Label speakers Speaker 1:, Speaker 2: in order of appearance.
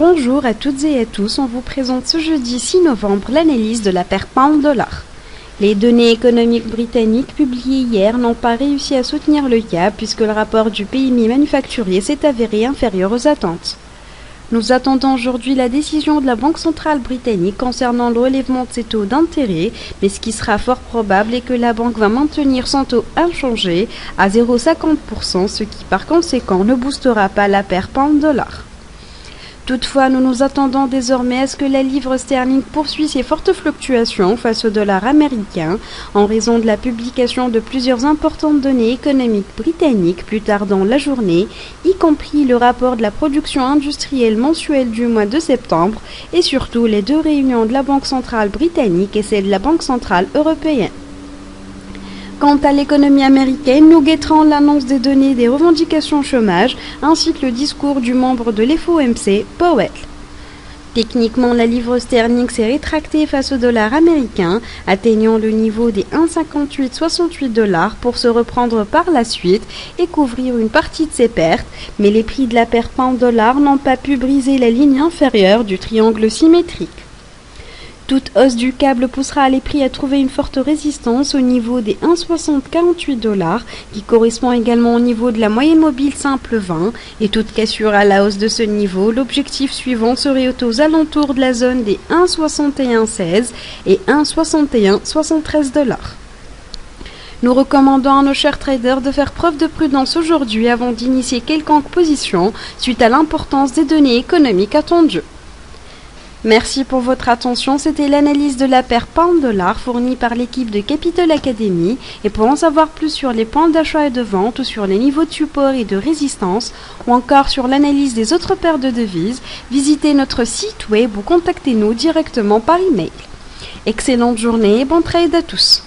Speaker 1: Bonjour à toutes et à tous, on vous présente ce jeudi 6 novembre l'analyse de la paire pound-dollar. Les données économiques britanniques publiées hier n'ont pas réussi à soutenir le cap puisque le rapport du PMI manufacturier s'est avéré inférieur aux attentes. Nous attendons aujourd'hui la décision de la Banque centrale britannique concernant le relèvement de ses taux d'intérêt, mais ce qui sera fort probable est que la banque va maintenir son taux inchangé à 0,50%, ce qui par conséquent ne boostera pas la paire pound-dollar. Toutefois, nous nous attendons désormais à ce que la livre sterling poursuive ses fortes fluctuations face au dollar américain en raison de la publication de plusieurs importantes données économiques britanniques plus tard dans la journée, y compris le rapport de la production industrielle mensuelle du mois de septembre et surtout les deux réunions de la Banque centrale britannique et celle de la Banque centrale européenne. Quant à l'économie américaine, nous guetterons l'annonce des données des revendications chômage ainsi que le discours du membre de l'FOMC, Powell. Techniquement, la livre sterling s'est rétractée face au dollar américain, atteignant le niveau des 1,5868 $ pour se reprendre par la suite et couvrir une partie de ses pertes, mais les prix de la paire pound-dollar n'ont pas pu briser la ligne inférieure du triangle symétrique. Toute hausse du câble poussera les prix à trouver une forte résistance au niveau des 1,6048 $, qui correspond également au niveau de la moyenne mobile simple 20, et toute cassure à la hausse de ce niveau, l'objectif suivant serait aux alentours de la zone des 1,6116 et 1,6173 $. Nous recommandons à nos chers traders de faire preuve de prudence aujourd'hui avant d'initier quelconque position suite à l'importance des données économiques attendues. Merci pour votre attention, c'était l'analyse de la paire pound-dollar fournie par l'équipe de Capital Academy et pour en savoir plus sur les points d'achat et de vente ou sur les niveaux de support et de résistance ou encore sur l'analyse des autres paires de devises, visitez notre site web ou contactez-nous directement par email. Excellente journée et bon trade à tous.